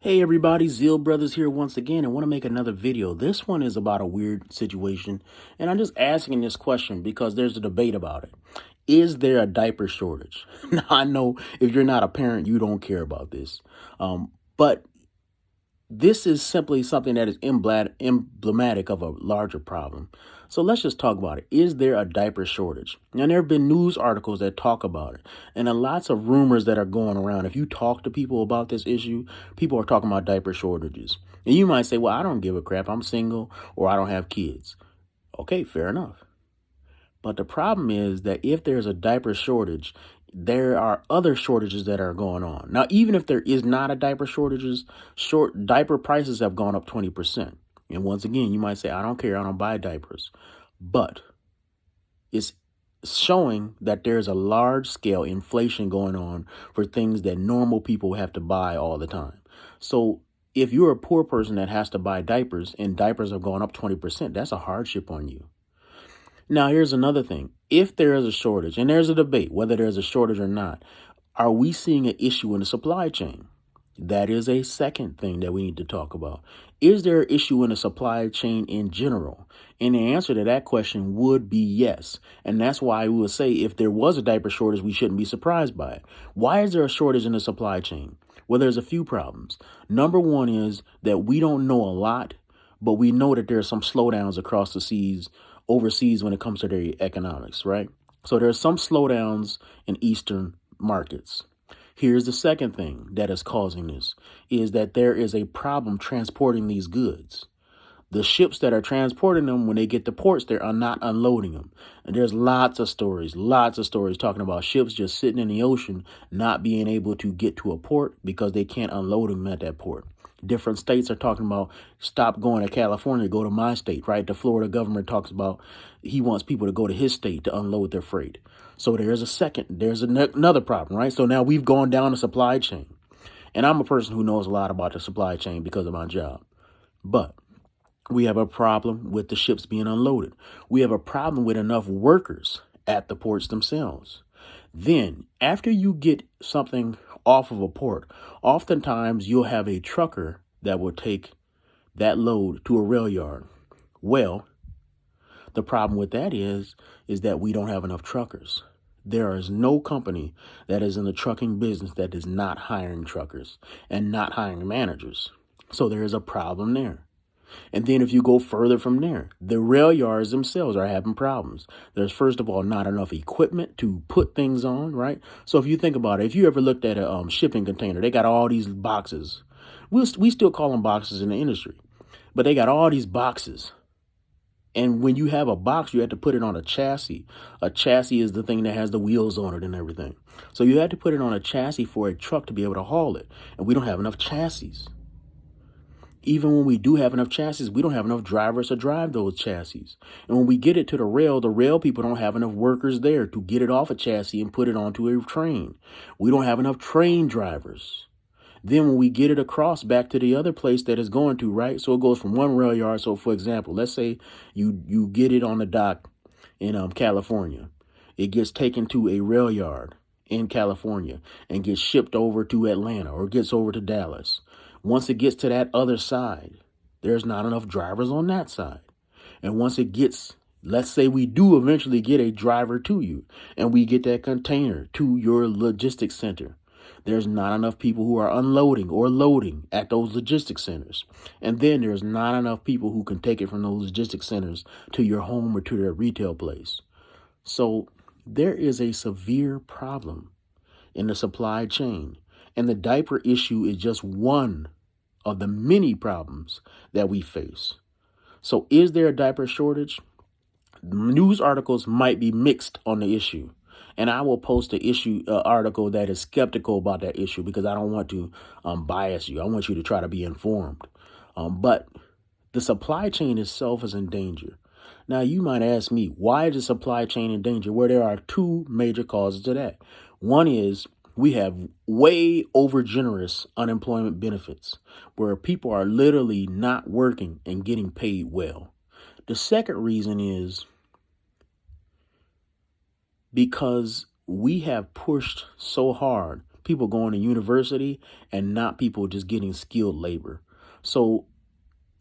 Hey everybody, Zeal Brothers here once again and want to make another video. This one is about a weird situation, and I'm just asking this question because there's a debate about it. Is there a diaper shortage? Now, I know if you're not a parent, you don't care about this. But this is simply something that is emblematic of a larger problem. So let's just talk about it. Is there a diaper shortage? Now, there have been news articles that talk about it, and there are lots of rumors that are going around. If you talk to people about this issue, people are talking about diaper shortages. And you might say, well, I don't give a crap. I'm single or I don't have kids. Okay, fair enough. But the problem is that if there's a diaper shortage, there are other shortages that are going on. Now, even if there is not a diaper shortages, short diaper prices have gone up 20%. And once again, you might say, I don't care, I don't buy diapers. But it's showing that there's a large scale inflation going on for things that normal people have to buy all the time. So if you're a poor person that has to buy diapers and diapers have gone up 20%, that's a hardship on you. Now, here's another thing. If there is a shortage, and there's a debate whether there's a shortage or not, are we seeing an issue in the supply chain? That is a second thing that we need to talk about. Is there an issue in the supply chain in general? And the answer to that question would be yes. And that's why we would say if there was a diaper shortage, we shouldn't be surprised by it. Why is there a shortage in the supply chain? Well, there's a few problems. Number one is that we don't know a lot, but we know that there are some slowdowns across the seas overseas when it comes to their economics, right? So there's some slowdowns in Eastern markets. Here's the second thing that is causing this is that there is a problem transporting these goods. The ships that are transporting them, when they get to ports, they are not unloading them. And there's lots of stories talking about ships just sitting in the ocean, not being able to get to a port because they can't unload them at that port. Different states are talking about stop going to California, go to my state, right? The Florida government talks about he wants people to go to his state to unload their freight. So there's another problem, right? So now we've gone down the supply chain. And I'm a person who knows a lot about the supply chain because of my job. But we have a problem with the ships being unloaded. We have a problem with enough workers at the ports themselves. Then, after you get something off of a port, oftentimes you'll have a trucker that will take that load to a rail yard. Well, the problem with that is that we don't have enough truckers. There is no company that is in the trucking business that is not hiring truckers and not hiring managers. So there is a problem there. And then if you go further from there, the rail yards themselves are having problems. There's, first of all, not enough equipment to put things on, right? So if you think about it, if you ever looked at a shipping container, they got all these boxes. We still call them boxes in the industry, but they got all these boxes. And when you have a box, you have to put it on a chassis. A chassis is the thing that has the wheels on it and everything. So you have to put it on a chassis for a truck to be able to haul it. And we don't have enough chassis. Even when we do have enough chassis, we don't have enough drivers to drive those chassis. And when we get it to the rail people don't have enough workers there to get it off a chassis and put it onto a train. We don't have enough train drivers. Then when we get it across back to the other place that it's going to, right? So it goes from one rail yard. So for example, let's say you get it on the dock in California. It gets taken to a rail yard in California and gets shipped over to Atlanta or gets over to Dallas. Once it gets to that other side, there's not enough drivers on that side. And once it gets, let's say we do eventually get a driver to you and we get that container to your logistics center, there's not enough people who are unloading or loading at those logistics centers. And then there's not enough people who can take it from those logistics centers to your home or to their retail place. So there is a severe problem in the supply chain. And the diaper issue is just one of the many problems that we face. So is there a diaper shortage? News articles might be mixed on the issue. And I will post an article that is skeptical about that issue because I don't want to bias you. I want you to try to be informed. But the supply chain itself is in danger. Now, you might ask me, why is the supply chain in danger? Well, there are two major causes to that. One is we have way over generous unemployment benefits where people are literally not working and getting paid well. The second reason is because we have pushed so hard. people going to university and not people just getting skilled labor. So,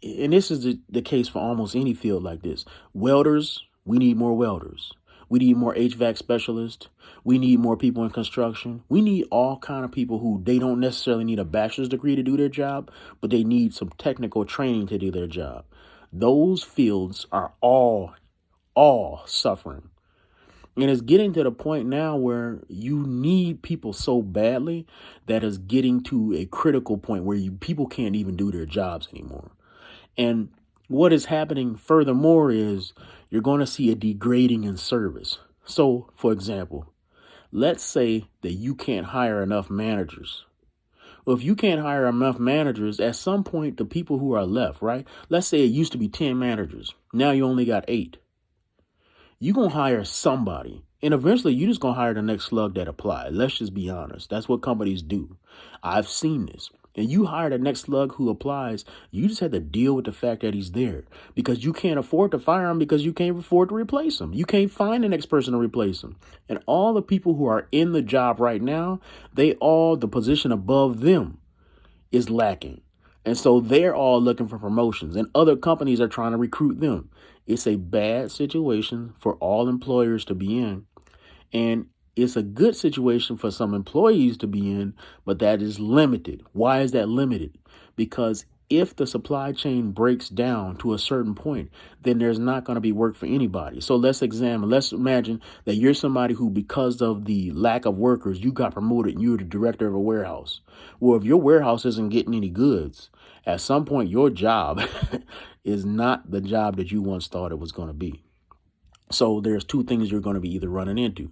and this is the case for almost any field like this. Welders, we need more welders. We need more HVAC specialists. We need more people in construction. We need all kind of people who they don't necessarily need a bachelor's degree to do their job, but they need some technical training to do their job. Those fields are all suffering. And it's getting to the point now where you need people so badly that it's getting to a critical point where people can't even do their jobs anymore. And what is happening furthermore is you're going to see a degrading in service. So, for example, let's say that you can't hire enough managers. Well, if you can't hire enough managers, at some point, the people who are left, right? Let's say it used to be 10 managers. Now you only got 8. You're going to hire somebody. And eventually, you're just going to hire the next slug that apply. Let's just be honest. That's what companies do. I've seen this. And you hire the next slug who applies, you just have to deal with the fact that he's there. Because you can't afford to fire him because you can't afford to replace him. You can't find the next person to replace him. And all the people who are in the job right now, the position above them is lacking. And so they're all looking for promotions and other companies are trying to recruit them. It's a bad situation for all employers to be in. And it's a good situation for some employees to be in, but that is limited. Why is that limited? Because if the supply chain breaks down to a certain point, then there's not going to be work for anybody. So let's imagine that you're somebody who, because of the lack of workers, you got promoted and you're the director of a warehouse. Well, if your warehouse isn't getting any goods, at some point, your job is not the job that you once thought it was going to be. So there's two things you're going to be either running into.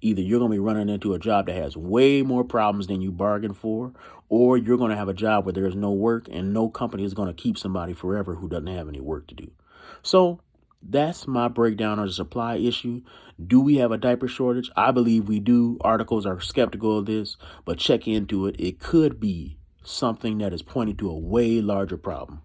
Either you're going to be running into a job that has way more problems than you bargained for, or you're going to have a job where there's no work and no company is going to keep somebody forever who doesn't have any work to do. So that's my breakdown on the supply issue. Do we have a diaper shortage? I believe we do. Articles are skeptical of this, but check into it. It could be something that is pointing to a way larger problem.